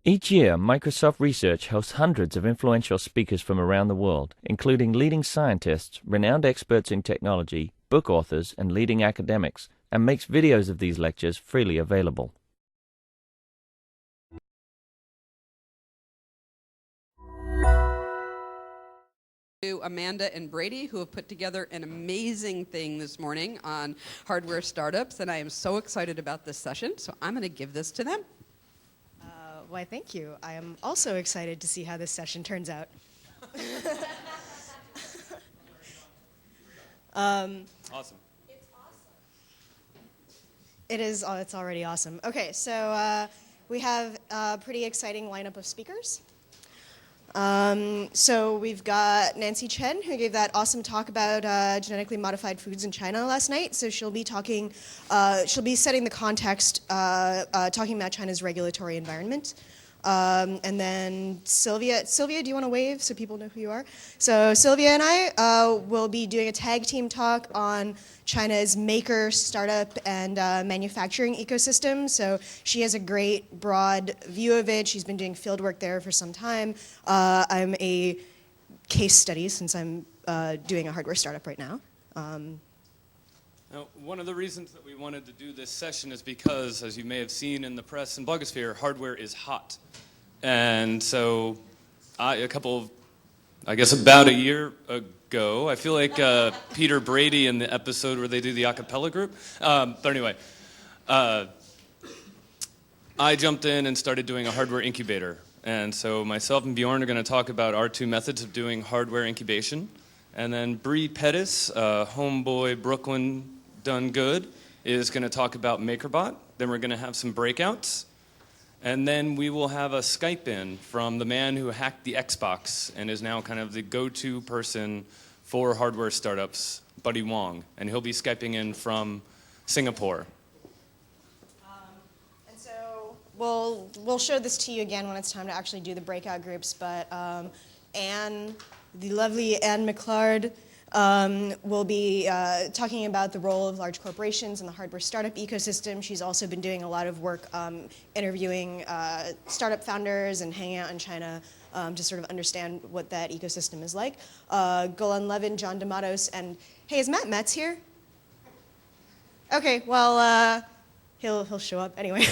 Each year, Microsoft Research hosts hundreds of influential speakers from around the world, including leading scientists, renowned experts in technology, book authors, and leading academics, and makes videos of these lectures freely available. To Amanda and Brady, who have put together an amazing thing this morning on hardware startups, and I am so excited about this session, so I'm going to give this to them. Why, thank you. I am also excited to see how this session turns out. Awesome. It's awesome. It is. It's already awesome. Okay, so we have a pretty exciting lineup of speakers. So we've got Nancy Chen, who gave that awesome talk about genetically modified foods in China last night. So she'll be talking, she'll be setting the context, talking about China's regulatory environment. And then Sylvia, do you want to wave so people know who you are? So Sylvia and I will be doing a tag team talk on China's maker, startup, and manufacturing ecosystem. So she has a great broad view of it. She's been doing field work there for some time. I'm a case study since I'm doing a hardware startup right now. Now, one of the reasons that we wanted to do this session is because, as you may have seen in the press and blogosphere, hardware is hot. And so about a year ago, I feel like Peter Brady in the episode where they do the a cappella group. But anyway, I jumped in and started doing a hardware incubator. And so myself and Bjorn are going to talk about our two methods of doing hardware incubation. And then Bree Pettis, homeboy Brooklyn Done Good, is going to talk about MakerBot. Then we're going to have some breakouts. And then we will have a Skype in from the man who hacked the Xbox and is now kind of the go-to person for hardware startups, Bunnie Huang. And he'll be Skyping in from Singapore. And so we'll show this to you again when it's time to actually do the breakout groups. But Anne, the lovely Anne McLeod, will be talking about the role of large corporations in the hardware startup ecosystem. She's also been doing a lot of work interviewing startup founders and hanging out in China to sort of understand what that ecosystem is like. Golan Levin, John D'Amatos, and hey, is Matt Metz here? Okay, well, he'll show up anyway.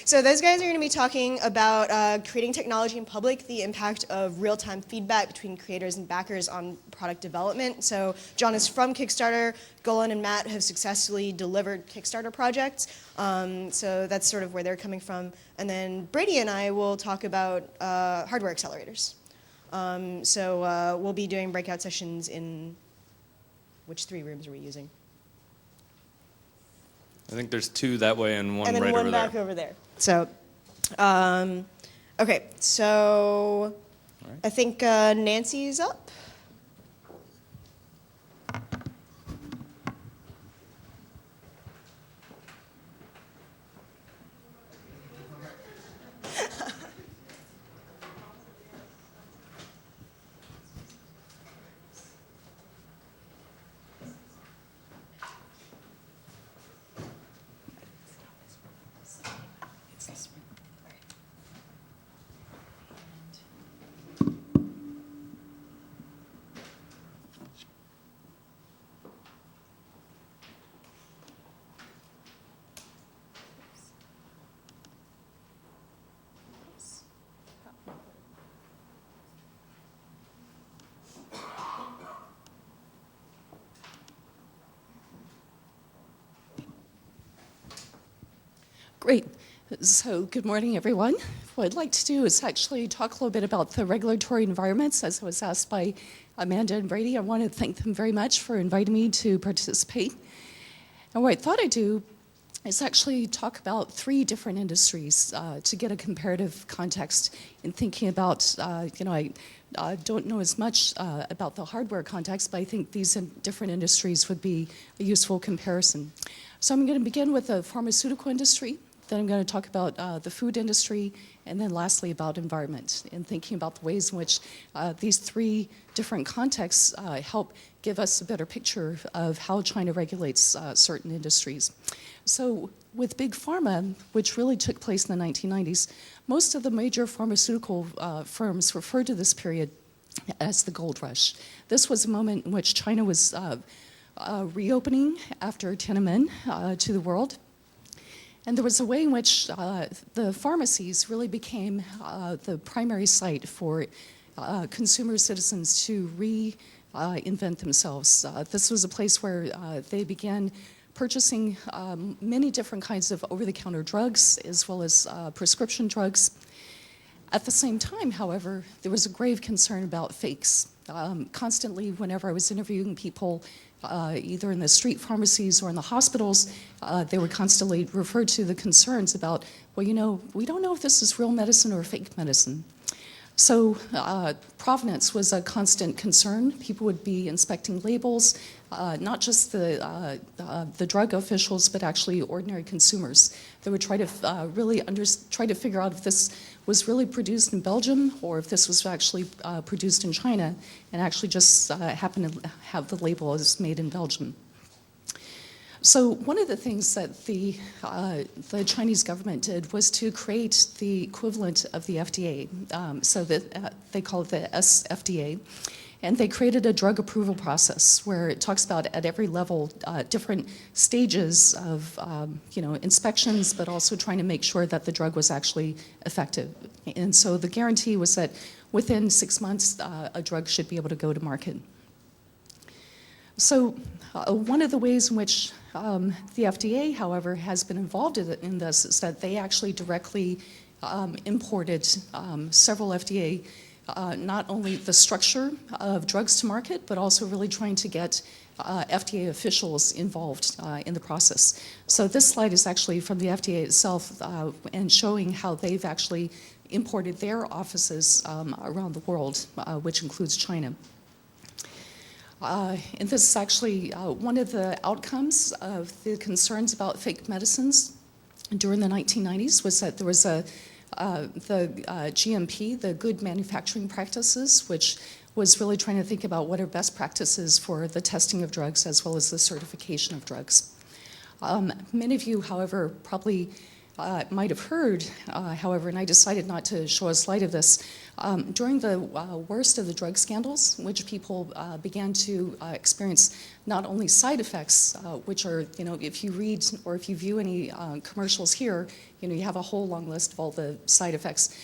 So those guys are going to be talking about creating technology in public, the impact of real-time feedback between creators and backers on product development. So John is from Kickstarter. Golan and Matt have successfully delivered Kickstarter projects. So that's sort of where they're coming from. And then Brady and I will talk about hardware accelerators. So we'll be doing breakout sessions in, which 3 rooms are we using? I think there's 2 that way and one and then right one over back there. over there. So, okay, so right. I think Nancy's up. Great. So good morning, everyone. What I'd like to do is actually talk a little bit about the regulatory environments, as I was asked by Amanda and Brady. I want to thank them very much for inviting me to participate. And what I thought I'd do is actually talk about 3 different industries to get a comparative context in thinking about, I don't know as much about the hardware context, but I think these different industries would be a useful comparison. So I'm going to begin with the pharmaceutical industry. Then I'm going to talk about the food industry, and then lastly about environment, and thinking about the ways in which these three different contexts help give us a better picture of how China regulates certain industries. So with Big Pharma, which really took place in the 1990s, most of the major pharmaceutical firms referred to this period as the gold rush. This was a moment in which China was reopening after Tiananmen to the world. And there was a way in which the pharmacies really became the primary site for consumer citizens to reinvent themselves. This was a place where they began purchasing many different kinds of over-the-counter drugs as well as prescription drugs. At the same time, however, there was a grave concern about fakes. Constantly, whenever I was interviewing people, either in the street pharmacies or in the hospitals, they were constantly referred to the concerns about, well, you know, we don't know if this is real medicine or fake medicine. So provenance was a constant concern. People would be inspecting labels, not just the drug officials, but actually ordinary consumers. They would try to really try to figure out if this was really produced in Belgium or if this was actually produced in China and actually just happened to have the label as made in Belgium. So one of the things that the Chinese government did was to create the equivalent of the FDA, so that they call it the SFDA, and they created a drug approval process where it talks about at every level different stages of inspections, but also trying to make sure that the drug was actually effective. And so the guarantee was that within 6 months a drug should be able to go to market. So one of the ways in which the FDA, however, has been involved in this is that they actually directly imported several FDA, not only the structure of drugs to market, but also really trying to get FDA officials involved in the process. So this slide is actually from the FDA itself and showing how they've actually imported their offices around the world, which includes China. And this is actually one of the outcomes of the concerns about fake medicines during the 1990s was that there was the GMP, the Good Manufacturing Practices, which was really trying to think about what are best practices for the testing of drugs as well as the certification of drugs. Many of you, however, probably might have heard, however, and I decided not to show a slide of this, during the worst of the drug scandals, which people began to experience not only side effects, which are, if you read or if you view any commercials here, you have a whole long list of all the side effects.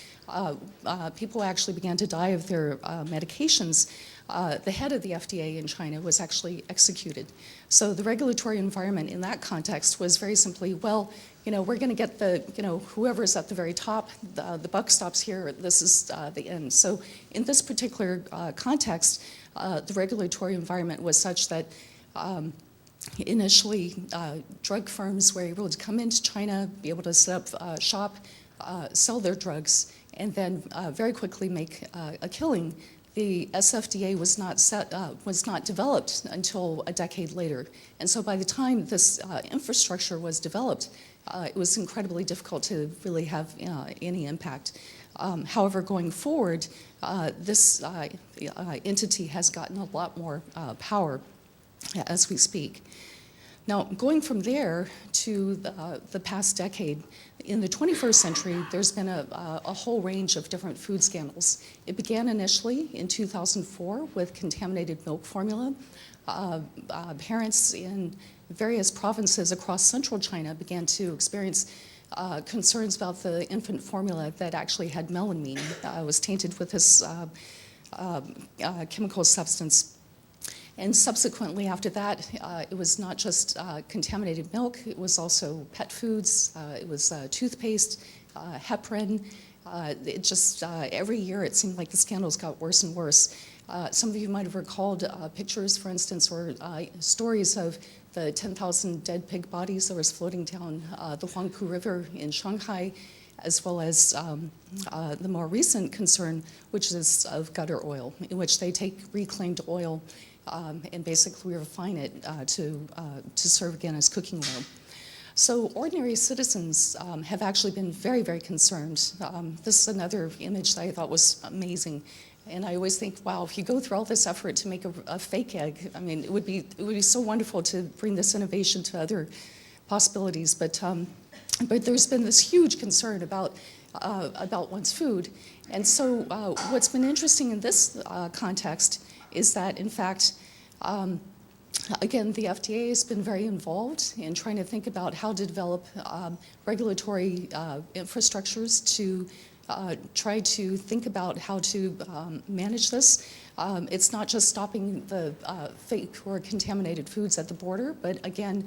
People actually began to die of their medications. The head of the FDA in China was actually executed. So the regulatory environment in that context was very simply, well, we're going to get the, whoever's at the very top, the buck stops here, this is the end. So in this particular context, the regulatory environment was such that initially drug firms were able to come into China, be able to set up shop, sell their drugs, and then very quickly make a killing. The SFDA was not developed until a decade later. And so by the time this infrastructure was developed, it was incredibly difficult to really have any impact. However, going forward, this entity has gotten a lot more power as we speak. Now, going from there to the past decade, in the 21st century, there's been a whole range of different food scandals. It began initially in 2004 with contaminated milk formula. Parents in various provinces across central China began to experience concerns about the infant formula that actually had melamine. It was tainted with this chemical substance. And subsequently after that, it was not just contaminated milk, it was also pet foods, it was toothpaste, heparin. It just, every year it seemed like the scandals got worse and worse. Some of you might have recalled pictures, for instance, or stories of the 10,000 dead pig bodies that was floating down the Huangpu River in Shanghai, as well as the more recent concern, which is of gutter oil, in which they take reclaimed oil and basically refine it to serve again as cooking oil. So ordinary citizens have actually been very, very concerned. This is another image that I thought was amazing. And I always think, wow, if you go through all this effort to make a fake egg, I mean, it would be so wonderful to bring this innovation to other possibilities. But there's been this huge concern about one's food. And so what's been interesting in this context is that, in fact, again, the FDA has been very involved in trying to think about how to develop regulatory infrastructures to try to think about how to manage this. It's not just stopping the fake or contaminated foods at the border, but again,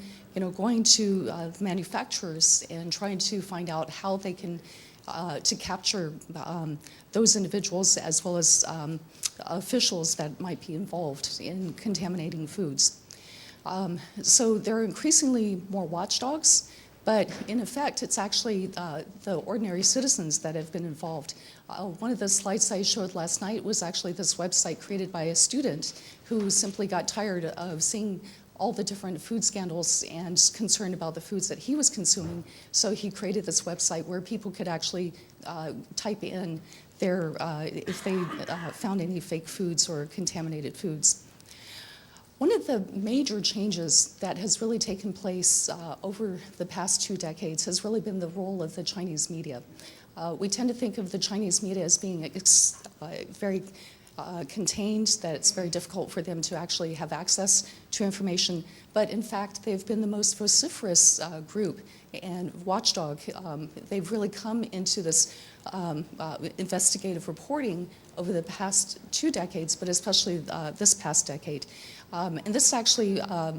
going to manufacturers and trying to find out how they can to capture those individuals as well as officials that might be involved in contaminating foods. So there are increasingly more watchdogs, but in effect, it's actually the ordinary citizens that have been involved. One of the slides I showed last night was actually this website created by a student who simply got tired of seeing all the different food scandals and concerned about the foods that he was consuming. So he created this website where people could actually type in their, if they found any fake foods or contaminated foods. One of the major changes that has really taken place over the past 2 decades has really been the role of the Chinese media. We tend to think of the Chinese media as being very contained, that it's very difficult for them to actually have access to information, but in fact they've been the most vociferous group and watchdog. They've really come into this investigative reporting over the past 2 decades, but especially this past decade. And this is actually a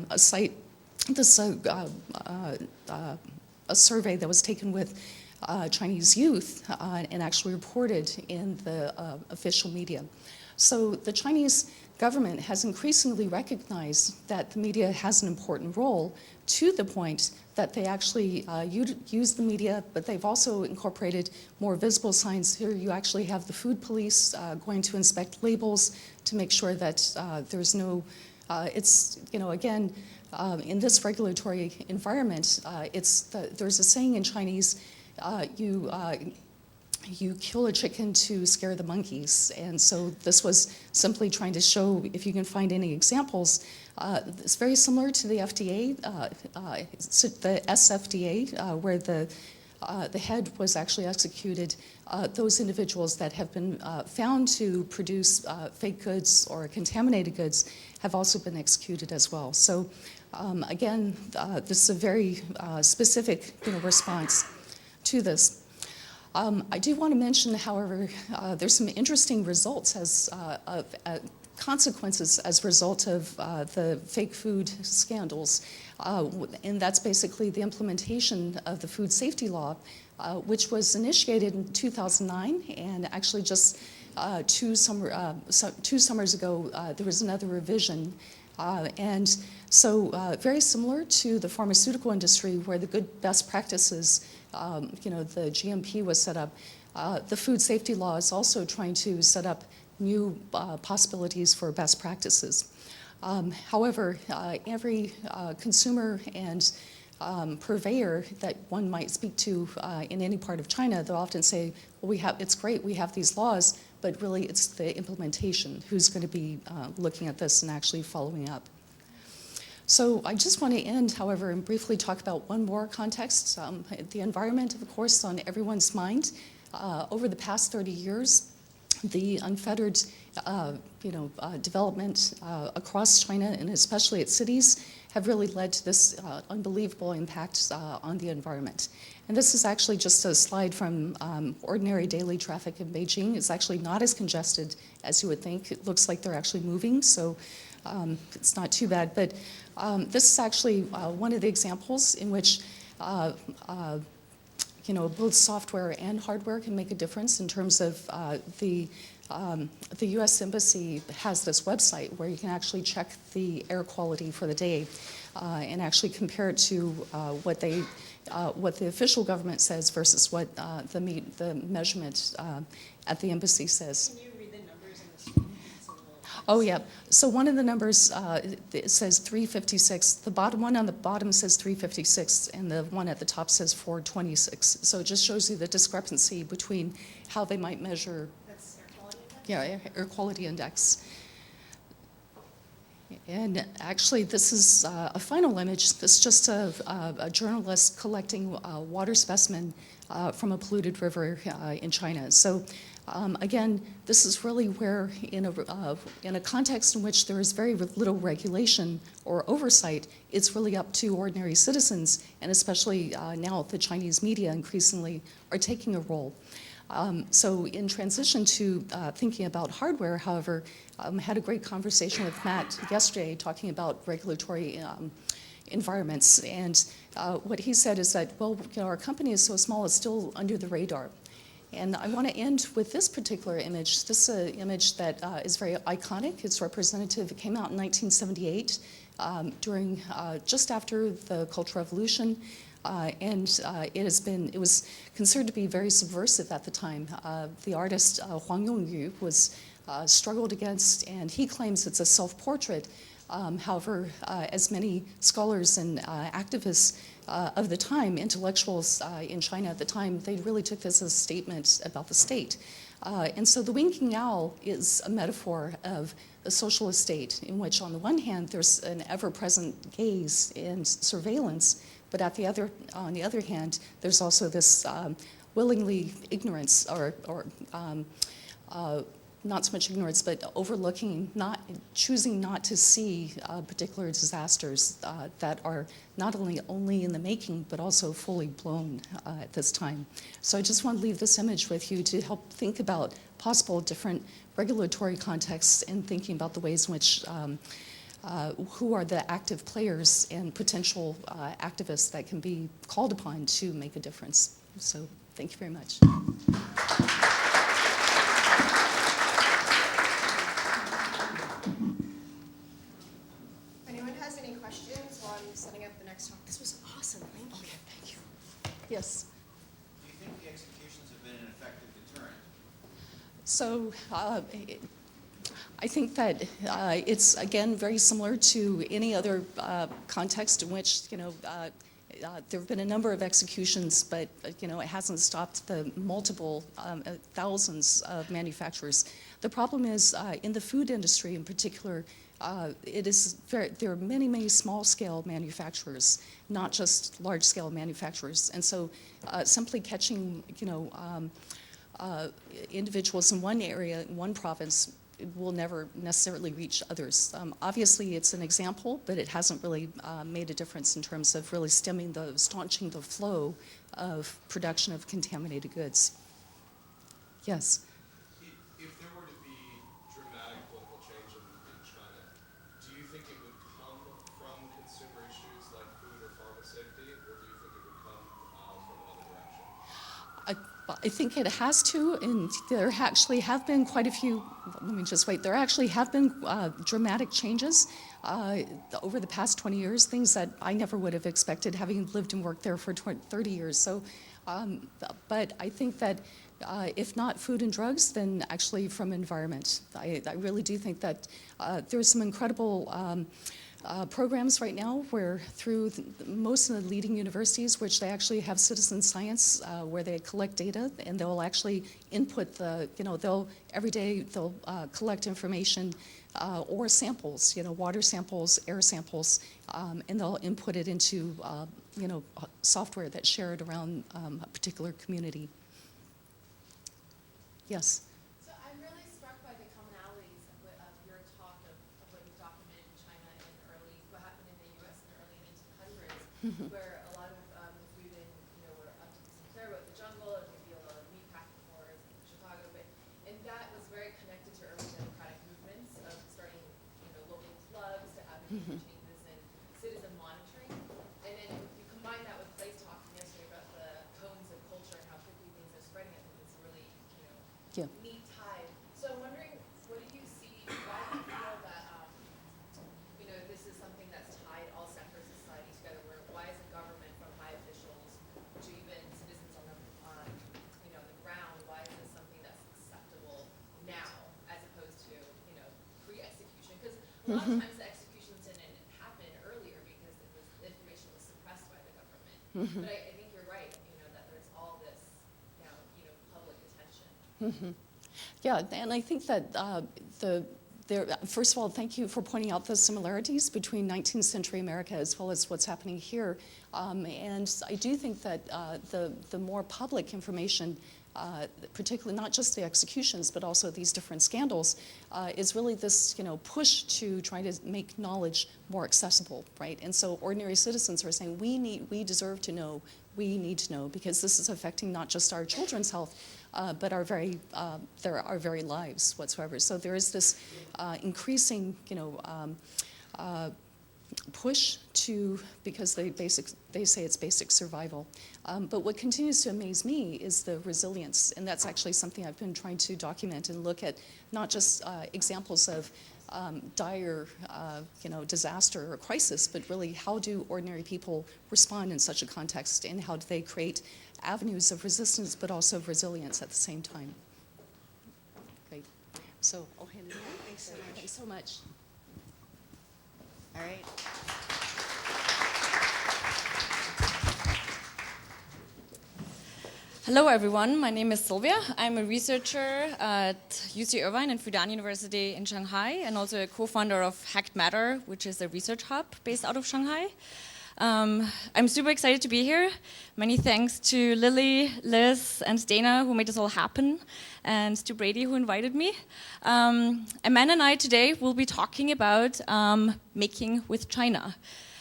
survey that was taken with Chinese youth and actually reported in the official media. So the Chinese government has increasingly recognized that the media has an important role, to the point that they actually use the media, but they've also incorporated more visible signs. Here you actually have the food police going to inspect labels to make sure that there's no, again, in this regulatory environment, there's a saying in Chinese, you kill a chicken to scare the monkeys. And so this was simply trying to show, if you can find any examples, it's very similar to the FDA, the SFDA, where the head was actually executed. Those individuals that have been found to produce fake goods or contaminated goods have also been executed as well. So again, this is a very specific response to this. I do want to mention, however, there's some interesting results as consequences as a result of the fake food scandals, and that's basically the implementation of the food safety law, which was initiated in 2009, and actually just 2 summers ago there was another revision. And so very similar to the pharmaceutical industry, where the good best practices, the GMP was set up, the food safety law is also trying to set up new possibilities for best practices. However, every consumer and purveyor that one might speak to in any part of China, they'll often say, well, it's great, we have these laws, but really it's the implementation who's going to be looking at this and actually following up. So I just want to end, however, and briefly talk about one more context. The environment, of course, on everyone's mind. Over the past 30 years, the unfettered development across China, and especially its cities, have really led to this unbelievable impact on the environment. And this is actually just a slide from ordinary daily traffic in Beijing. It's actually not as congested as you would think. It looks like they're actually moving, so it's not too bad. But this is actually one of the examples in which both software and hardware can make a difference in terms of the U.S. Embassy has this website where you can actually check the air quality for the day and actually compare it to what the official government says versus what the measurement at the embassy says. Can you read the numbers on the screen? Oh, yeah. So one of the numbers, it says 356. The bottom one on the bottom says 356, and the one at the top says 426. So it just shows you the discrepancy between how they might measure. That's air quality index? Yeah, air quality index. And actually, this is a final image. This is just a journalist collecting water specimen from a polluted river in China. So again, this is really where, in a context in which there is very little regulation or oversight, it's really up to ordinary citizens, and especially now the Chinese media increasingly are taking a role. So in transition to thinking about hardware, however, had a great conversation with Matt yesterday talking about regulatory environments. And what he said is that, well, our company is so small, it's still under the radar. And I want to end with this particular image. This is an image that is very iconic. It's representative. It came out in 1978 during just after the Cultural Revolution. It was considered to be very subversive at the time. The artist Huang Yongyu was struggled against, and he claims it's a self-portrait. However, as many scholars and activists of the time, intellectuals in China at the time, they really took this as a statement about the state. And so the winking owl is a metaphor of the socialist state, in which on the one hand there's an ever-present gaze and surveillance, but on the other hand, there's also this willingly ignorance, or not so much ignorance, but overlooking, choosing not to see particular disasters that are not only in the making, but also fully blown at this time. So I just want to leave this image with you to help think about possible different regulatory contexts and thinking about the ways in which who are the active players and potential activists that can be called upon to make a difference. So thank you very much. If anyone has any questions while I'm setting up the next talk, this was awesome. Thank you. Okay, thank you. Yes. Do you think the executions have been an effective deterrent? So I think that it's, again, very similar to any other context in which, there have been a number of executions, but, it hasn't stopped the multiple thousands of manufacturers. The problem is in the food industry in particular, there are many, many small-scale manufacturers, not just large-scale manufacturers. And so simply catching, individuals in one area, in one province, will never necessarily reach others. Obviously, it's an example, but it hasn't really made a difference in terms of really staunching the flow of production of contaminated goods. Yes? If there were to be dramatic political change in China, do you think it would come from consumer issues like food or pharma safety, or do you think it would come from another direction? I think it has to, and there actually have been quite a few, let me just wait, there actually have been dramatic changes over the past 20 years, things that I never would have expected, having lived and worked there for 30 years. So, but I think that if not food and drugs, then actually from environment. I really do think that there's some incredible programs right now where through most of the leading universities, which they actually have citizen science where they collect data and they'll actually input every day they'll collect information or samples, water samples, air samples, and they'll input it into, software that's shared around a particular community. Yes? So I'm really struck by the commonalities of your talk of what you documented in China what happened in the U.S. in the early 1800s, where a lot of the food were up to Sinclair with the jungle, and maybe a lot of meat packing wars in Chicago, and that was very connected to early democratic movements of starting, local clubs to advocate for changes in citizen monitoring, and then you combine that with Clay's talking yesterday about the cones of culture and how quickly things are spreading. I think it's really Yeah. neat tide. So I'm wondering, what do you see, why do you feel that, this is something that's tied all sectors of society together, why is the government, from high officials to even citizens on the ground, why is this something that's acceptable now, as opposed to, pre-execution lot of times the executions didn't happen earlier because the information was suppressed by the government. But I think you're right, that there's all this now, public attention. Yeah, and I think that first of all, thank you for pointing out the similarities between 19th century America as well as what's happening here. And I do think that the more public information, particularly not just the executions, but also these different scandals, is really this push to try to make knowledge more accessible, right? And so ordinary citizens are saying, we deserve to know, we need to know, because this is affecting not just our children's health, but our very lives whatsoever. So there is this increasing, push to, because they say it's basic survival. But what continues to amaze me is the resilience, and that's actually something I've been trying to document and look at, not just examples of dire, disaster or crisis, but really how do ordinary people respond in such a context, and how do they create avenues of resistance, but also of resilience at the same time. Great. So I'll hand it over. Thanks so much. All right. Hello, everyone. My name is Sylvia. I'm a researcher at UC Irvine and Fudan University in Shanghai, and also a co-founder of Hacked Matter, which is a research hub based out of Shanghai. I'm super excited to be here. Many thanks to Lily, Liz, and Dana, who made this all happen, and to Brady, who invited me. Amanda and I today will be talking about making with China.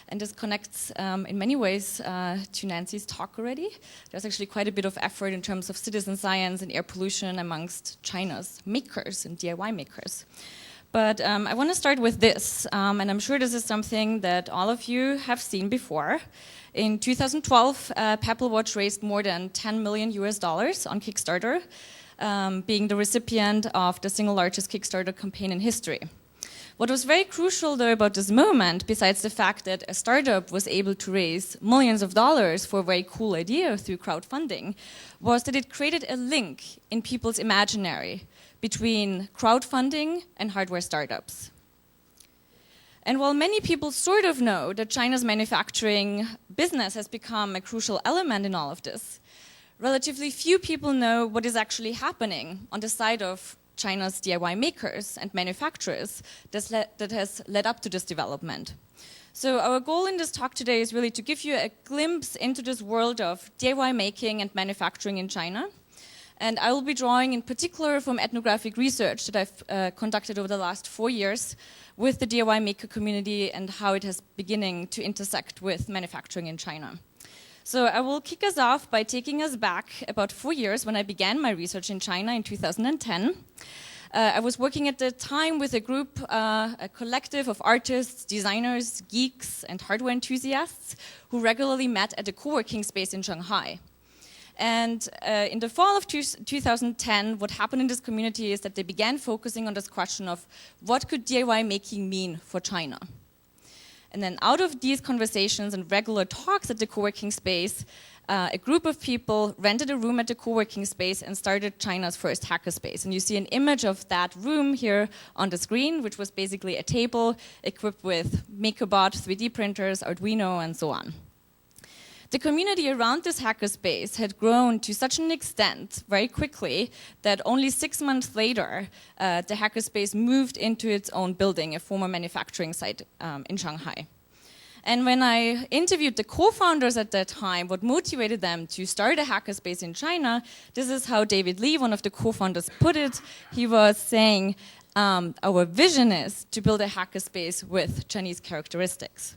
And this connects in many ways to Nancy's talk already. There's actually quite a bit of effort in terms of citizen science and air pollution amongst China's makers and DIY makers. But I want to start with this, and I'm sure this is something that all of you have seen before. In 2012, Pebble Watch raised more than $10 million on Kickstarter, being the recipient of the single largest Kickstarter campaign in history. What was very crucial, though, about this moment, besides the fact that a startup was able to raise millions of dollars for a very cool idea through crowdfunding, was that it created a link in people's imaginary between crowdfunding and hardware startups. And while many people sort of know that China's manufacturing business has become a crucial element in all of this, relatively few people know what is actually happening on the side of China's DIY makers and manufacturers that has led up to this development. So our goal in this talk today is really to give you a glimpse into this world of DIY making and manufacturing in China. And I will be drawing in particular from ethnographic research that I've conducted over the last 4 years with the DIY maker community and how it has beginning to intersect with manufacturing in China. So I will kick us off by taking us back about 4 years when I began my research in China in 2010. I was working at the time with a group, a collective of artists, designers, geeks, and hardware enthusiasts who regularly met at a co-working space in Shanghai. And in the fall of 2010, what happened in this community is that they began focusing on this question of what could DIY making mean for China? And then out of these conversations and regular talks at the co-working space, a group of people rented a room at the co-working space and started China's first hackerspace. And you see an image of that room here on the screen, which was basically a table equipped with MakerBot, 3D printers, Arduino, and so on. The community around this hackerspace had grown to such an extent very quickly that only 6 months later, the hackerspace moved into its own building, a former manufacturing site in Shanghai. And when I interviewed the co-founders at that time, what motivated them to start a hackerspace in China, this is how David Lee, one of the co-founders, put it. He was saying, our vision is to build a hackerspace with Chinese characteristics.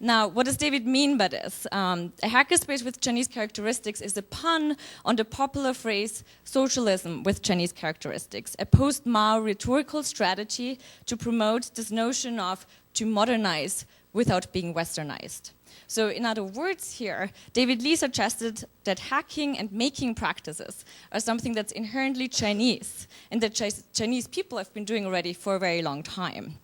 Now, what does David mean by this? A hackerspace with Chinese characteristics is a pun on the popular phrase socialism with Chinese characteristics, a post-Mao rhetorical strategy to promote this notion of to modernize without being westernized. So in other words here, David Lee suggested that hacking and making practices are something that's inherently Chinese and that Chinese people have been doing already for a very long time.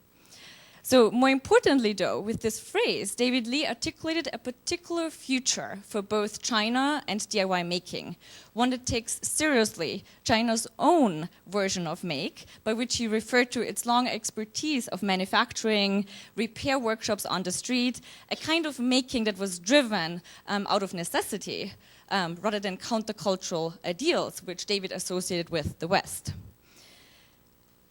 So more importantly though, with this phrase, David Lee articulated a particular future for both China and DIY making, one that takes seriously China's own version of make, by which he referred to its long expertise of manufacturing, repair workshops on the street, a kind of making that was driven out of necessity, rather than countercultural ideals, which David associated with the West.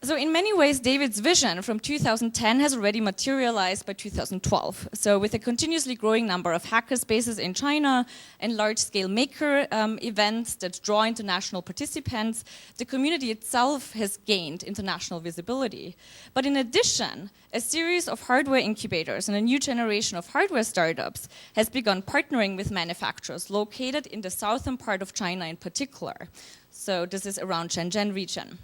So in many ways, David's vision from 2010 has already materialized by 2012. So with a continuously growing number of hackerspaces in China and large-scale maker events that draw international participants, the community itself has gained international visibility. But in addition, a series of hardware incubators and a new generation of hardware startups has begun partnering with manufacturers located in the southern part of China in particular. So this is around Shenzhen region.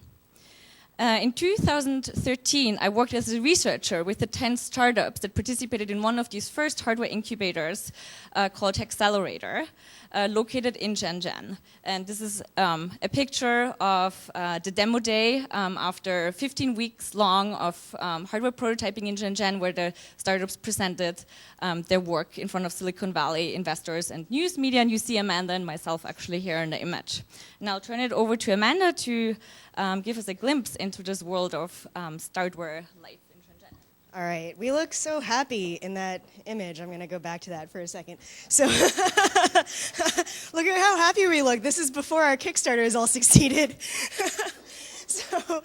In 2013, I worked as a researcher with the 10 startups that participated in one of these first hardware incubators called Accelerator, located in Shenzhen. And this is a picture of the demo day after 15 weeks long of hardware prototyping in Shenzhen, where the startups presented their work in front of Silicon Valley investors and news media. And you see Amanda and myself actually here in the image. And I'll turn it over to Amanda to give us a glimpse into this world of startware life in Shenzhen. All right, we look so happy in that image. I'm going to go back to that for a second. So look at how happy we look. This is before our Kickstarter has all succeeded. So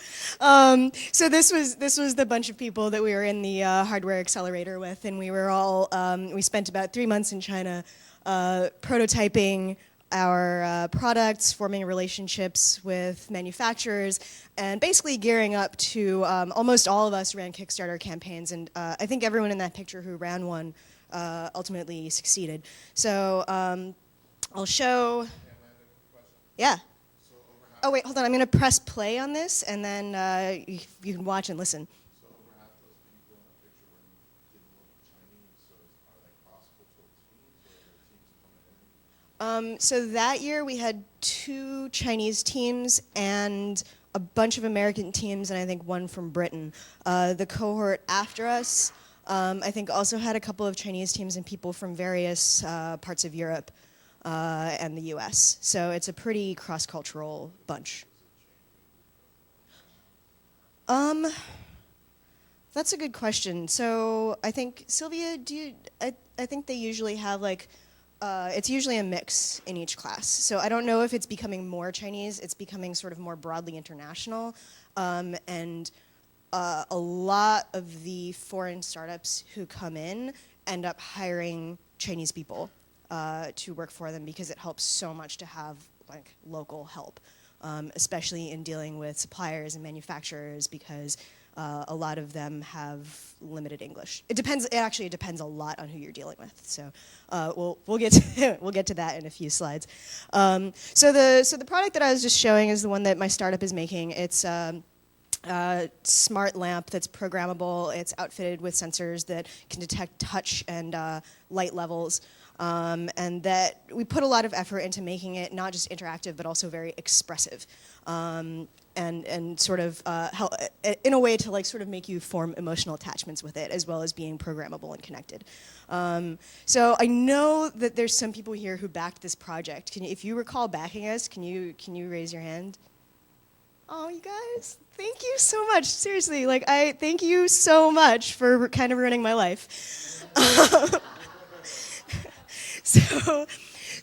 this was the bunch of people that we were in the hardware accelerator with, and we were all we spent about 3 months in China prototyping our products, forming relationships with manufacturers, and basically gearing up to, almost all of us ran Kickstarter campaigns, and I think everyone in that picture who ran one ultimately succeeded. So I'll show, yeah. Oh wait, hold on, I'm gonna press play on this, and then you can watch and listen. So over half those people in the picture didn't look Chinese, so are they cross-cultural teams, or are there teams coming in? So that year we had 2 Chinese teams and a bunch of American teams, and I think 1 from Britain. The cohort after us, I think also had a couple of Chinese teams and people from various parts of Europe and the US. So it's a pretty cross-cultural bunch. That's a good question. So I think, Sylvia, I think they usually have like, it's usually a mix in each class. So I don't know if it's becoming more Chinese, it's becoming sort of more broadly international. And a lot of the foreign startups who come in end up hiring Chinese people to work for them, because it helps so much to have like local help, especially in dealing with suppliers and manufacturers, because a lot of them have limited English. It depends. It actually depends a lot on who you're dealing with. So we'll get to that in a few slides. So the product that I was just showing is the one that my startup is making. It's a smart lamp that's programmable. It's outfitted with sensors that can detect touch and light levels. And that we put a lot of effort into making it not just interactive, but also very expressive. And sort of in a way to like sort of make you form emotional attachments with it, as well as being programmable and connected. So I know that there's some people here who backed this project. If you recall backing us, can you raise your hand? Oh, you guys, thank you so much. Seriously, like I thank you so much for kind of ruining my life.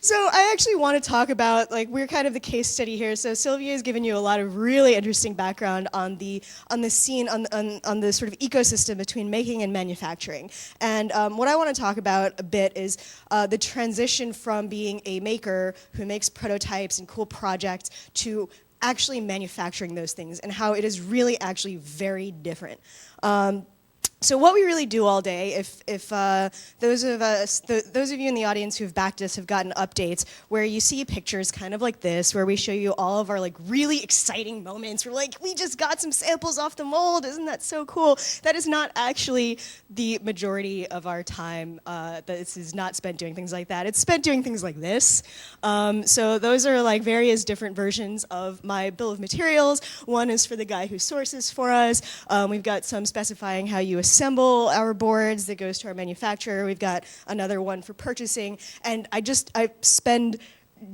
So I actually want to talk about, like, we're kind of the case study here. So Sylvia has given you a lot of really interesting background on the scene, on the sort of ecosystem between making and manufacturing. And what I want to talk about a bit is the transition from being a maker who makes prototypes and cool projects to actually manufacturing those things, and how it is really actually very different. So what we really do all day, if those of you in the audience who've backed us have gotten updates where you see pictures kind of like this, where we show you all of our like really exciting moments. We're like, we just got some samples off the mold, isn't that so cool? That is not actually the majority of our time. This is not spent doing things like that. It's spent doing things like this. So those are like various different versions of my bill of materials. One is for the guy who sources for us. We've got some specifying how you assemble our boards that goes to our manufacturer. We've got another one for purchasing, and I spend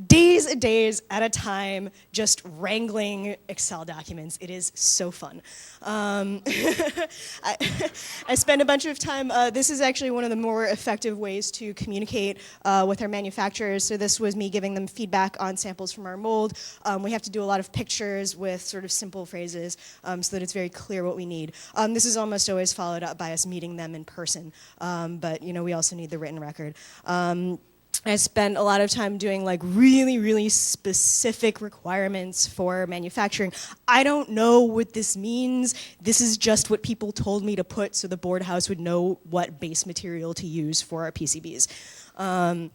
days and days at a time just wrangling Excel documents. It is so fun. I spend a bunch of time, this is actually one of the more effective ways to communicate with our manufacturers. So this was me giving them feedback on samples from our mold. We have to do a lot of pictures with sort of simple phrases so that it's very clear what we need. This is almost always followed up by us meeting them in person, but we also need the written record. I spent a lot of time doing like really, really specific requirements for manufacturing. I don't know what this means. This is just what people told me to put so the board house would know what base material to use for our PCBs. And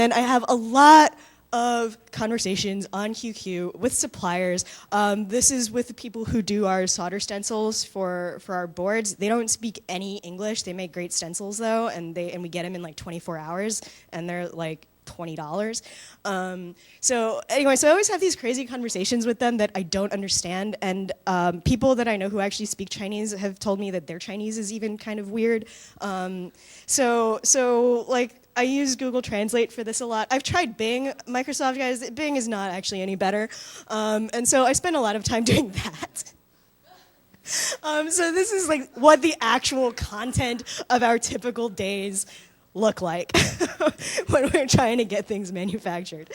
then I have a lot of conversations on QQ with suppliers. This is with the people who do our solder stencils for our boards. They don't speak any English. They make great stencils though, and we get them in like 24 hours, and they're like $20. So I always have these crazy conversations with them that I don't understand, and people that I know who actually speak Chinese have told me that their Chinese is even kind of weird. I use Google Translate for this a lot. I've tried Bing. Microsoft guys, Bing is not actually any better. And so I spend a lot of time doing that. So this is like what the actual content of our typical days look like when we're trying to get things manufactured.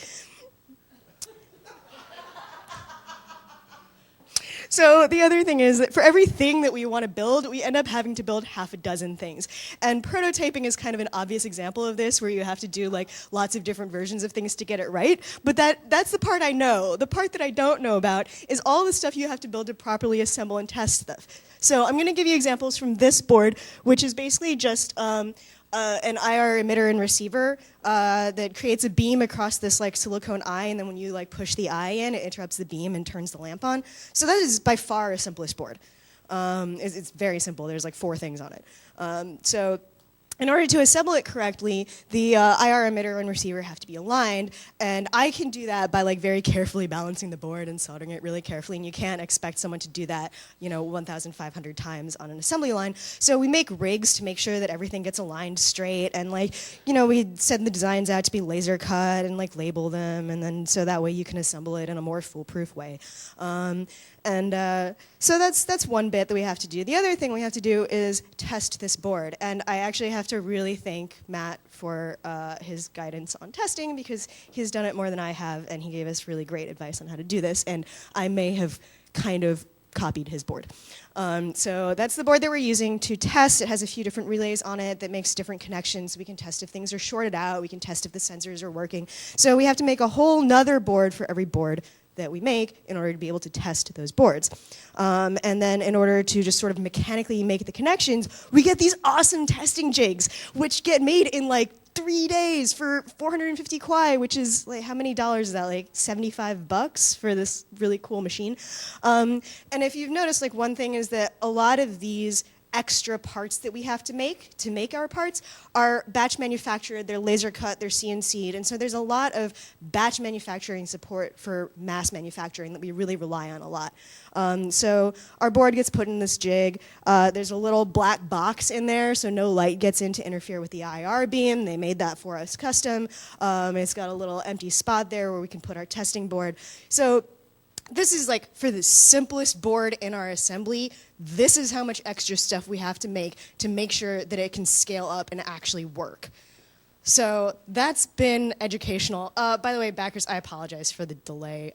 So the other thing is that for everything that we want to build, we end up having to build half a dozen things. And prototyping is kind of an obvious example of this, where you have to do like lots of different versions of things to get it right. But that's the part I know. The part that I don't know about is all the stuff you have to build to properly assemble and test stuff. So I'm going to give you examples from this board, which is basically just an IR emitter and receiver that creates a beam across this like silicone eye, and then when you like push the eye in, it interrupts the beam and turns the lamp on. So that is by far our simplest board. It's very simple. There's like 4 things on it. So in order to assemble it correctly, the IR emitter and receiver have to be aligned, and I can do that by like very carefully balancing the board and soldering it really carefully, and you can't expect someone to do that 1,500 times on an assembly line. So we make rigs to make sure that everything gets aligned straight, and we send the designs out to be laser cut and like label them, and then so that way you can assemble it in a more foolproof way. So that's one bit that we have to do. The other thing we have to do is test this board, and I actually have to really thank Matt for his guidance on testing, because he's done it more than I have, and he gave us really great advice on how to do this, and I may have kind of copied his board. So that's the board that we're using to test. It has a few different relays on it that makes different connections. We can test if things are shorted out. We can test if the sensors are working. So we have to make a whole nother board for every board that we make in order to be able to test those boards. And then in order to just sort of mechanically make the connections, we get these awesome testing jigs, which get made in like 3 days for 450 kwai, which is like, how many dollars is that? Like $75 for this really cool machine. And if you've noticed, like one thing is that a lot of these extra parts that we have to make our parts are batch manufactured, they're laser cut, they're CNC'd, and so there's a lot of batch manufacturing support for mass manufacturing that we really rely on a lot. So our board gets put in this jig. There's a little black box in there so no light gets in to interfere with the IR beam. They made that for us custom. It's got a little empty spot there where we can put our testing board. So this is like for the simplest board in our assembly, this is how much extra stuff we have to make sure that it can scale up and actually work. So that's been educational. By the way, backers, I apologize for the delay.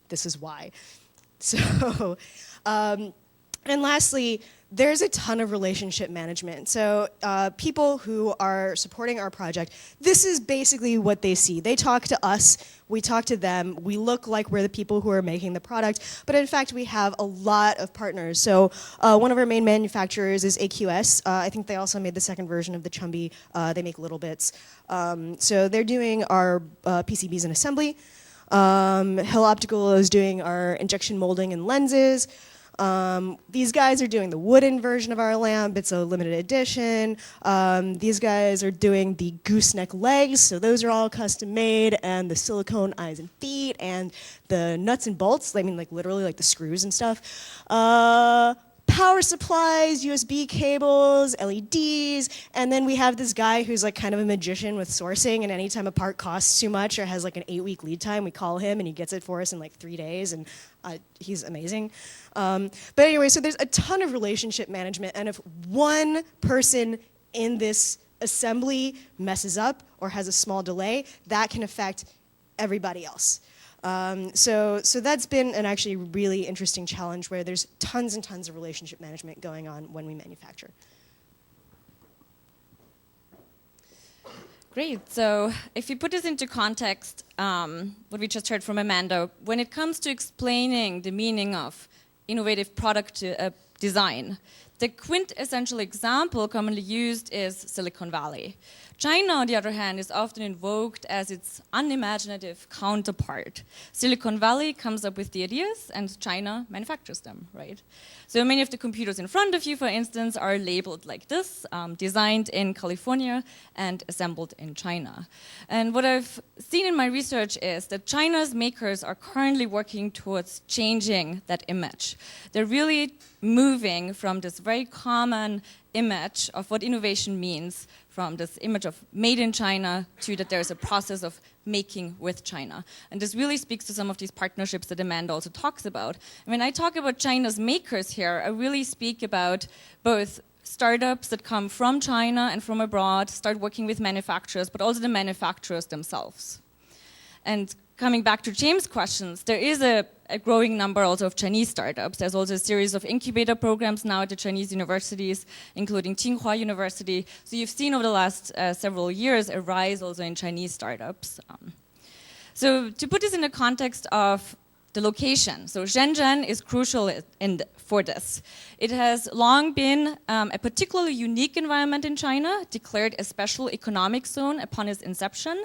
This is why. So, and lastly, there's a ton of relationship management. So people who are supporting our project, this is basically what they see. They talk to us, we talk to them, we look like we're the people who are making the product, but in fact we have a lot of partners. So one of our main manufacturers is AQS. I think they also made the second version of the Chumby. They make little bits. So they're doing our PCBs and assembly. Hill Optical is doing our injection molding and lenses. These guys are doing the wooden version of our lamp. It's a limited edition. These guys are doing the gooseneck legs, so those are all custom made, and the silicone eyes and feet, and the nuts and bolts, I mean like literally like the screws and stuff. power supplies, USB cables, LEDs, and then we have this guy who's like kind of a magician with sourcing, and anytime a part costs too much or has like an 8-week lead time, we call him and he gets it for us in like 3 days, and he's amazing. But anyway, so there's a ton of relationship management, and if one person in this assembly messes up or has a small delay, that can affect everybody else. So that's been an actually really interesting challenge where there's tons and tons of relationship management going on when we manufacture. Great. So if you put this into context, what we just heard from Amanda, when it comes to explaining the meaning of innovative product design, the quintessential example commonly used is Silicon Valley. China, on the other hand, is often invoked as its unimaginative counterpart. Silicon Valley comes up with the ideas, and China manufactures them, right? So many of the computers in front of you, for instance, are labeled like this, designed in California and assembled in China. And what I've seen in my research is that China's makers are currently working towards changing that image. They're really moving from this very common image of what innovation means, from this image of made in China to that there's a process of making with China. And this really speaks to some of these partnerships that Amanda also talks about. And when I talk about China's makers here, I really speak about both startups that come from China and from abroad, start working with manufacturers, but also the manufacturers themselves. And coming back to James' questions, there is a growing number also of Chinese startups. There's also a series of incubator programs now at the Chinese universities, including Tsinghua University. So you've seen over the last several years a rise also in Chinese startups. So to put this in the context of the location, so Shenzhen is crucial for this. It has long been a particularly unique environment in China, declared a special economic zone upon its inception.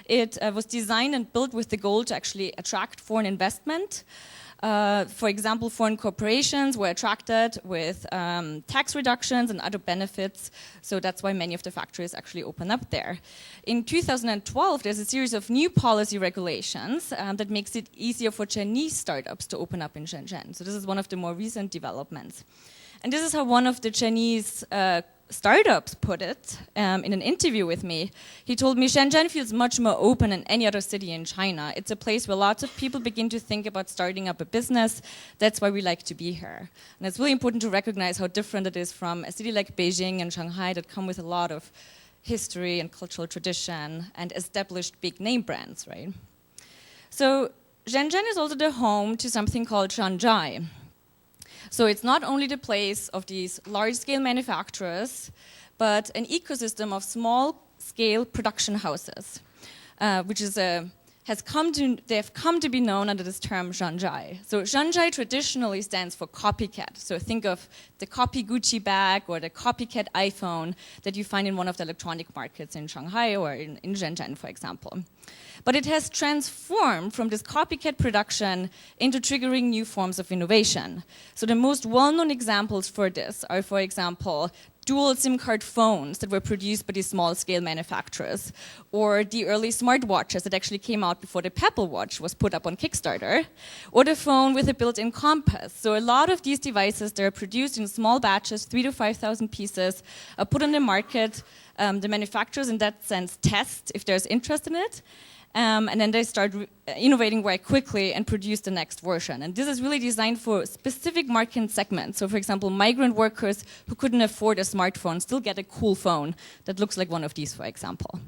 It was designed and built with the goal to actually attract foreign investment. For example, foreign corporations were attracted with tax reductions and other benefits, so that's why many of the factories actually open up there. In 2012, there's a series of new policy regulations that makes it easier for Chinese startups to open up in Shenzhen. So this is one of the more recent developments. And this is how one of the Chinese startups put it in an interview with me. He told me Shenzhen feels much more open than any other city in China. It's a place where lots of people begin to think about starting up a business. That's why we like to be here. And it's really important to recognize how different it is from a city like Beijing and Shanghai that come with a lot of history and cultural tradition and established big name brands, right? So Shenzhen is also the home to something called Shanzhai. So it's not only the place of these large-scale manufacturers, but an ecosystem of small-scale production houses, which is they've come to be known under this term Shanzhai. So Shanzhai traditionally stands for copycat. So think of the copy Gucci bag or the copycat iPhone that you find in one of the electronic markets in Shanghai or in Shenzhen, for example. But it has transformed from this copycat production into triggering new forms of innovation. So the most well-known examples for this are, for example, dual SIM card phones that were produced by these small-scale manufacturers, or the early smartwatches that actually came out before the Pebble Watch was put up on Kickstarter, or the phone with a built-in compass. So a lot of these devices, they're produced in small batches, 3,000 to 5,000 pieces, are put on the market. The manufacturers, in that sense, test if there's interest in it. And then they start innovating very quickly and produce the next version. And this is really designed for specific market segments. So for example, migrant workers who couldn't afford a smartphone still get a cool phone that looks like one of these, for example.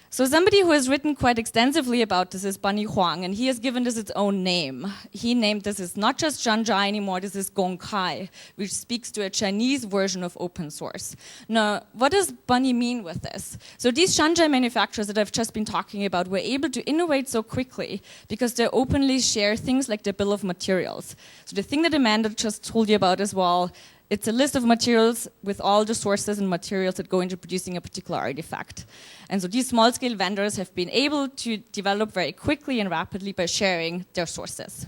So somebody who has written quite extensively about this is Bunnie Huang, and he has given this its own name. He named this is not just Shanzhai anymore, this is Gongkai, which speaks to a Chinese version of open source. Now, what does Bunnie mean with this? So these Shanzhai manufacturers that I've just been talking about were able to innovate so quickly because they openly share things like the bill of materials. So the thing that Amanda just told you about as well, it's a list of materials with all the sources and materials that go into producing a particular artifact. And so these small-scale vendors have been able to develop very quickly and rapidly by sharing their sources.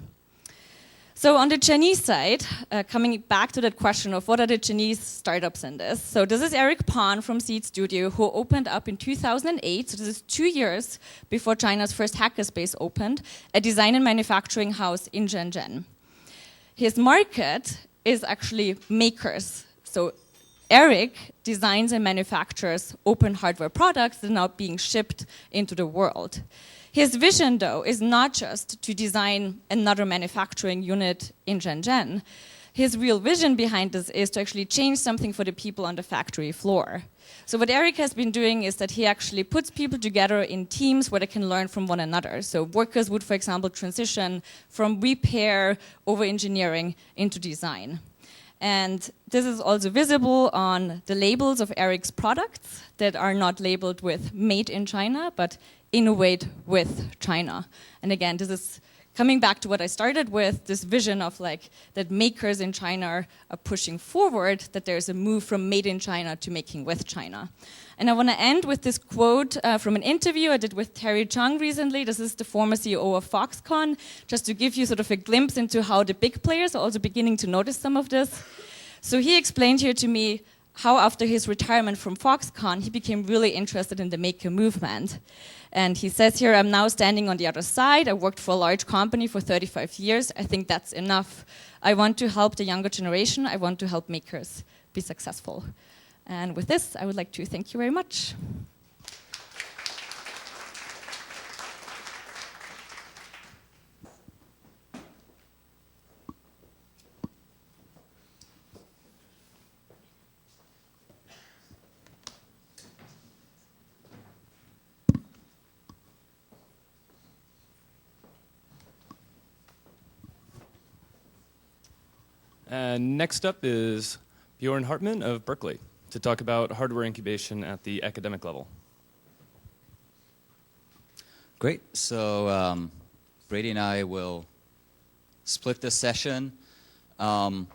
So on the Chinese side, coming back to that question of what are the Chinese startups in this. So this is Eric Pan from Seed Studio, who opened up in 2008, so this is 2 years before China's first hackerspace opened, a design and manufacturing house in Shenzhen. His market is actually makers. So Eric designs and manufactures open hardware products that are now being shipped into the world. His vision, though, is not just to design another manufacturing unit in Shenzhen. His real vision behind this is to actually change something for the people on the factory floor. So what Eric has been doing is that he actually puts people together in teams where they can learn from one another. So workers would, for example, transition from repair over engineering into design. And this is also visible on the labels of Eric's products that are not labeled with made in China, but innovate with China. And again, this is coming back to what I started with, this vision of like that makers in China are pushing forward, that there's a move from made in China to making with China. And I want to end with this quote from an interview I did with Terry Chung recently. This is the former CEO of Foxconn, just to give you sort of a glimpse into how the big players are also beginning to notice some of this. So he explained here to me how after his retirement from Foxconn, he became really interested in the maker movement. And he says here, I'm now standing on the other side. I worked for a large company for 35 years. I think that's enough. I want to help the younger generation. I want to help makers be successful. And with this, I would like to thank you very much. And next up is Bjorn Hartman of Berkeley to talk about hardware incubation at the academic level. Great. So Brady and I will split this session. And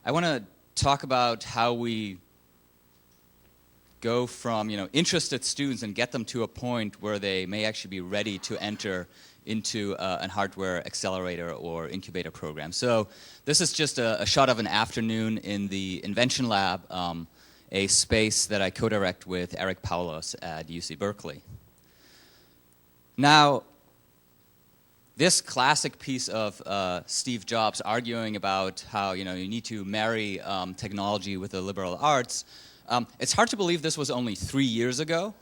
I want to talk about how we go from interested students and get them to a point where they may actually be ready to enter into a hardware accelerator or incubator program. So this is just a shot of an afternoon in the Invention Lab, a space that I co-direct with Eric Paulos at UC Berkeley. Now, this classic piece of Steve Jobs arguing about how you need to marry technology with the liberal arts, it's hard to believe this was only 3 years ago.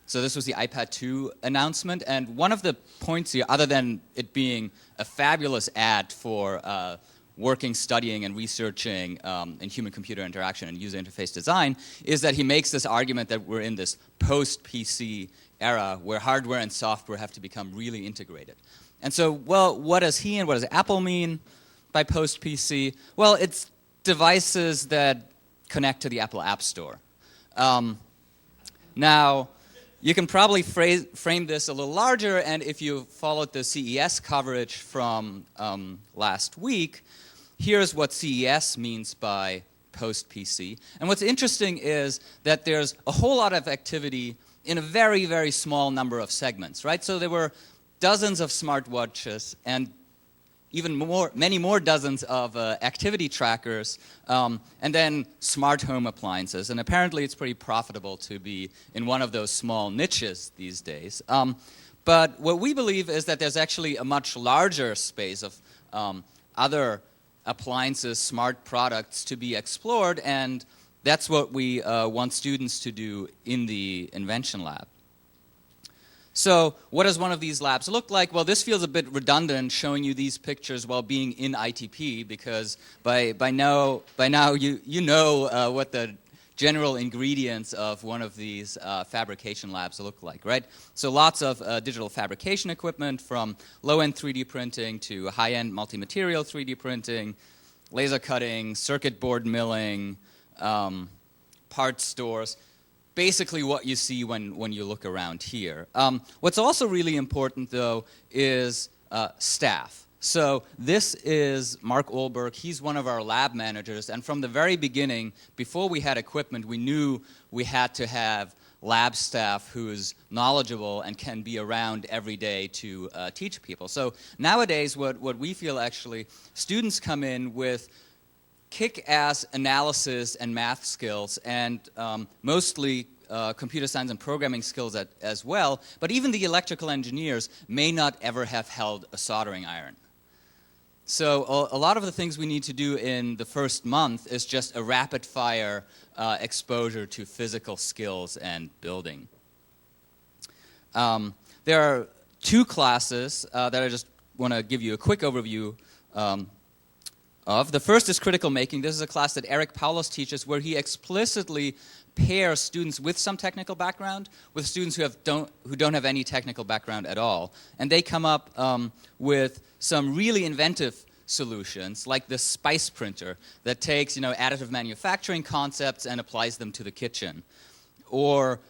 So this was the iPad 2 announcement, and one of the points here, other than it being a fabulous ad for working, studying, and researching in human-computer interaction and user interface design, is that he makes this argument that we're in this post-PC era where hardware and software have to become really integrated. And so, well, what does he and what does Apple mean by post-PC? Well, it's devices that connect to the Apple App Store. Now, you can probably frame this a little larger, and if you followed the CES coverage from last week, here's what CES means by post-PC. And what's interesting is that there's a whole lot of activity in a very, very small number of segments, right? So there were dozens of smartwatches and even many more dozens of activity trackers, and then smart home appliances. And apparently it's pretty profitable to be in one of those small niches these days. But what we believe is that there's actually a much larger space of other appliances, smart products to be explored, and that's what we want students to do in the Invention Lab. So what does one of these labs look like? Well, this feels a bit redundant showing you these pictures while being in ITP, because by now you know what the general ingredients of one of these fabrication labs look like, right? So lots of digital fabrication equipment, from low-end 3D printing to high-end multi-material 3D printing, laser cutting, circuit board milling, parts stores. Basically what you see when you look around here. What's also really important, though, is staff. So this is Mark Olberg. He's one of our lab managers, and from the very beginning, before we had equipment, we knew we had to have lab staff who's knowledgeable and can be around every day to teach people. So nowadays, what we feel actually, students come in with kick-ass analysis and math skills, and mostly computer science and programming skills as well, but even the electrical engineers may not ever have held a soldering iron. So a lot of the things we need to do in the first month is just a rapid-fire exposure to physical skills and building. There are two classes that I just want to give you a quick overview of. The first is critical making. This is a class that Eric Paulos teaches where he explicitly pairs students with some technical background with students who don't have any technical background at all. And they come up with some really inventive solutions, like the spice printer that takes additive manufacturing concepts and applies them to the kitchen. Or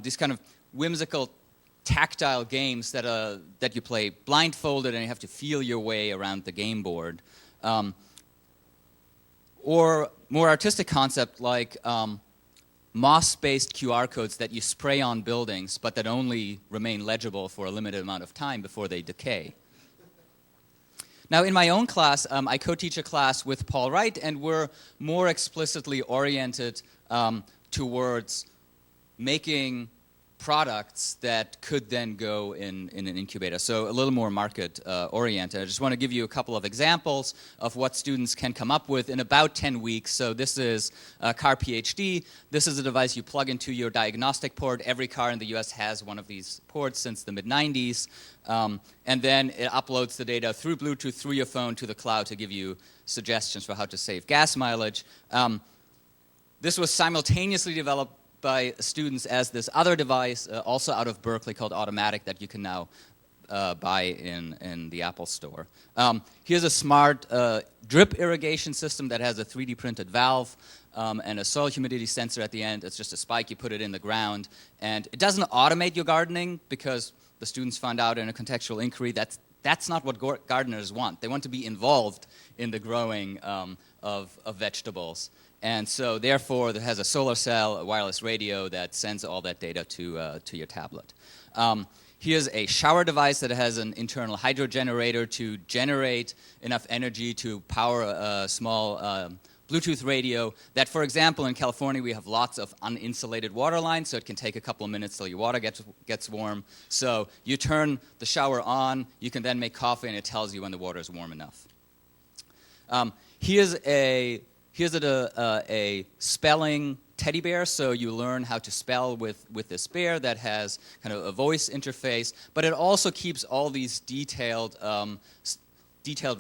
these kind of whimsical tactile games that you play blindfolded and you have to feel your way around the game board. Or more artistic concept like moss-based QR codes that you spray on buildings but that only remain legible for a limited amount of time before they decay. Now, in my own class, I co-teach a class with Paul Wright, and we're more explicitly oriented towards making products that could then go in an incubator, so a little more market-oriented. I just want to give you a couple of examples of what students can come up with in about 10 weeks. So this is Car PhD. This is a device you plug into your diagnostic port. Every car in the US has one of these ports since the mid-90s. And then it uploads the data through Bluetooth, through your phone, to the cloud to give you suggestions for how to save gas mileage. This was simultaneously developed by students as this other device, also out of Berkeley, called Automatic, that you can now buy in the Apple Store. Here's a smart drip irrigation system that has a 3D printed valve and a soil humidity sensor at the end. It's just a spike, you put it in the ground. And it doesn't automate your gardening, because the students found out in a contextual inquiry that's not what gardeners want. They want to be involved in the growing of vegetables. And so, therefore, it has a solar cell, a wireless radio that sends all that data to your tablet. Here's a shower device that has an internal hydro generator to generate enough energy to power a small Bluetooth radio that, for example, in California, we have lots of uninsulated water lines, so it can take a couple of minutes till your water gets warm. So you turn the shower on, you can then make coffee, and it tells you when the water is warm enough. Here's a spelling teddy bear, so you learn how to spell with this bear that has kind of a voice interface, but it also keeps all these detailed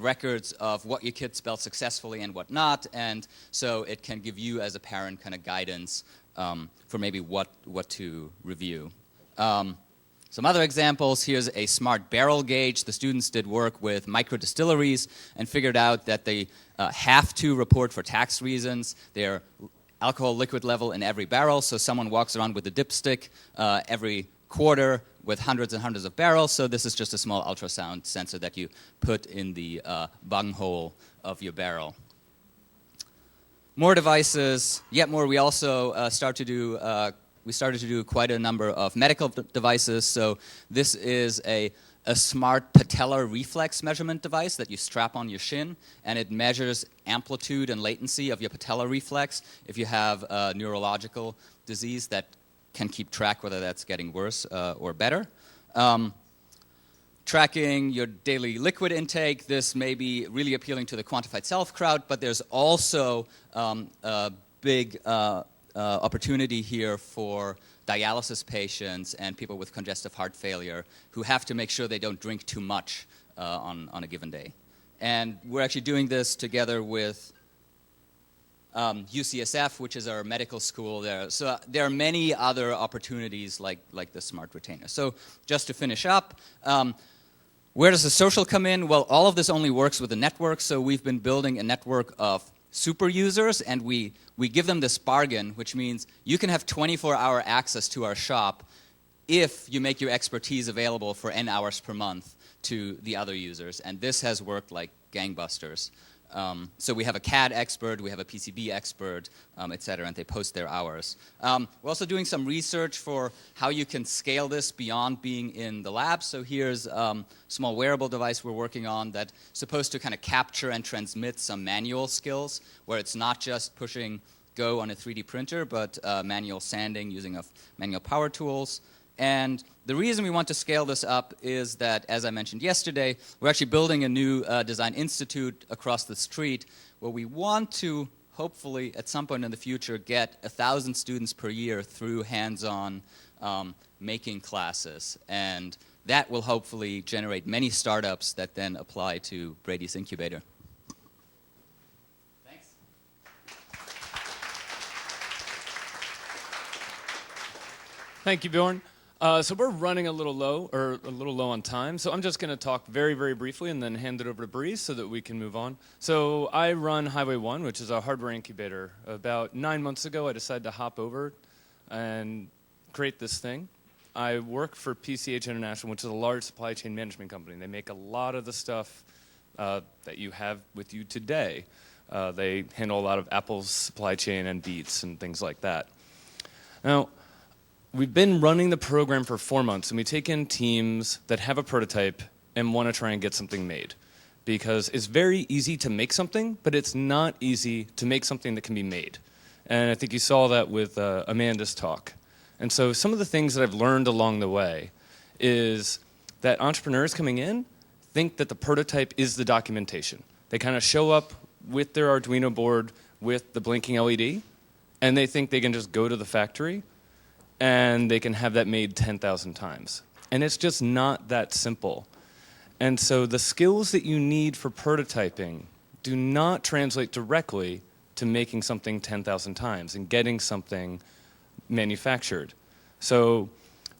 records of what your kid spelled successfully and what not, and so it can give you as a parent kind of guidance for maybe what to review. Some other examples, here's a smart barrel gauge. The students did work with micro distilleries and figured out that they have to report for tax reasons their alcohol liquid level in every barrel, so someone walks around with a dipstick every quarter with hundreds and hundreds of barrels, so this is just a small ultrasound sensor that you put in the bunghole of your barrel. More devices, yet more. We also started to do quite a number of medical devices. So this is a smart patellar reflex measurement device that you strap on your shin, and it measures amplitude and latency of your patellar reflex if you have a neurological disease that can keep track whether that's getting worse or better. Tracking your daily liquid intake, this may be really appealing to the quantified self crowd, but there's also a big opportunity here for dialysis patients and people with congestive heart failure who have to make sure they don't drink too much on a given day. And we're actually doing this together with UCSF, which is our medical school there. So there are many other opportunities like the smart retainer. So just to finish up, where does the social come in? Well, all of this only works with a network, so we've been building a network of super users, and we give them this bargain, which means you can have 24-hour access to our shop if you make your expertise available for N hours per month to the other users. And this has worked like gangbusters. So we have a CAD expert, we have a PCB expert, et cetera, and they post their hours. We're also doing some research for how you can scale this beyond being in the lab. So here's a small wearable device we're working on that's supposed to kind of capture and transmit some manual skills, where it's not just pushing go on a 3D printer, but manual sanding using manual power tools. And the reason we want to scale this up is that, as I mentioned yesterday, we're actually building a new design institute across the street where we want to, hopefully, at some point in the future, get 1,000 students per year through hands-on making classes. And that will hopefully generate many startups that then apply to Brady's incubator. Thanks. Thank you, Bjorn. So we're running a little low on time. So I'm just going to talk very, very briefly and then hand it over to Bree so that we can move on. So I run Highway 1, which is a hardware incubator. About 9 months ago, I decided to hop over and create this thing. I work for PCH International, which is a large supply chain management company. They make a lot of the stuff that you have with you today. They handle a lot of Apple's supply chain and Beats and things like that. Now, we've been running the program for 4 months, and we take in teams that have a prototype and want to try and get something made. Because it's very easy to make something, but it's not easy to make something that can be made. And I think you saw that with Amanda's talk. And so some of the things that I've learned along the way is that entrepreneurs coming in think that the prototype is the documentation. They kind of show up with their Arduino board with the blinking LED, and they think they can just go to the factory and they can have that made 10,000 times. And it's just not that simple. And so the skills that you need for prototyping do not translate directly to making something 10,000 times and getting something manufactured. So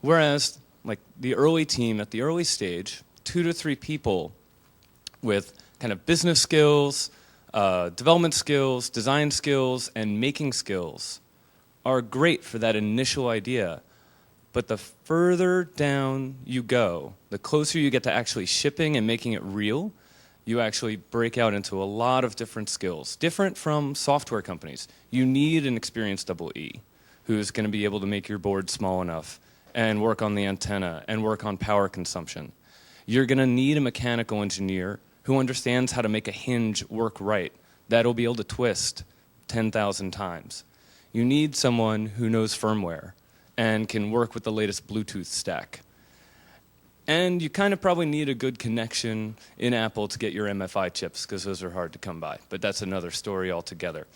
whereas like the early team at the early stage, 2 to 3 people with kind of business skills, development skills, design skills, and making skills are great for that initial idea. But the further down you go, the closer you get to actually shipping and making it real, you actually break out into a lot of different skills, different from software companies. You need an experienced EE who's going to be able to make your board small enough and work on the antenna and work on power consumption. You're going to need a mechanical engineer who understands how to make a hinge work right. That'll be able to twist 10,000 times. You need someone who knows firmware and can work with the latest Bluetooth stack. And you kind of probably need a good connection in Apple to get your MFI chips, because those are hard to come by. But that's another story altogether.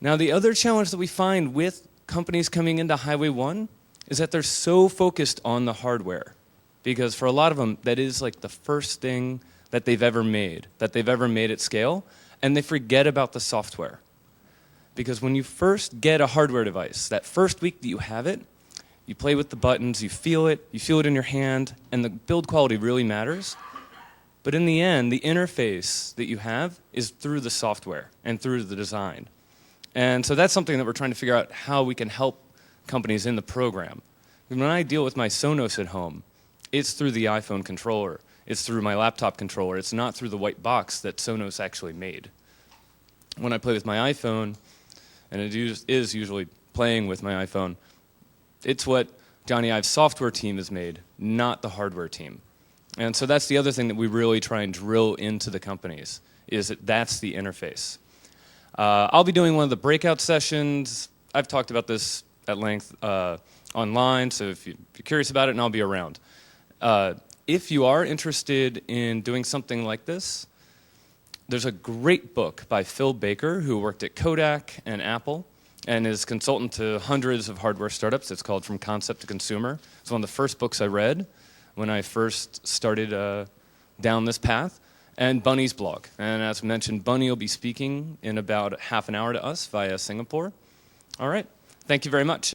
Now, the other challenge that we find with companies coming into Highway 1 is that they're so focused on the hardware. Because for a lot of them, that is like the first thing that they've ever made at scale, and they forget about the software. Because when you first get a hardware device, that first week that you have it, you play with the buttons, you feel it in your hand, and the build quality really matters. But in the end, the interface that you have is through the software and through the design. And so that's something that we're trying to figure out how we can help companies in the program. When I deal with my Sonos at home, it's through the iPhone controller. It's through my laptop controller. It's not through the white box that Sonos actually made. When I play with my iPhone, and it is usually playing with my iPhone, it's what Johnny Ive's software team has made, not the hardware team. And so that's the other thing that we really try and drill into the companies, is that that's the interface. I'll be doing one of the breakout sessions. I've talked about this at length online, so if you're curious about it, and I'll be around. If you are interested in doing something like this, there's a great book by Phil Baker, who worked at Kodak and Apple, and is consultant to hundreds of hardware startups. It's called From Concept to Consumer. It's one of the first books I read when I first started down this path. And Bunnie's blog. And as mentioned, Bunnie will be speaking in about half an hour to us via Singapore. All right. Thank you very much.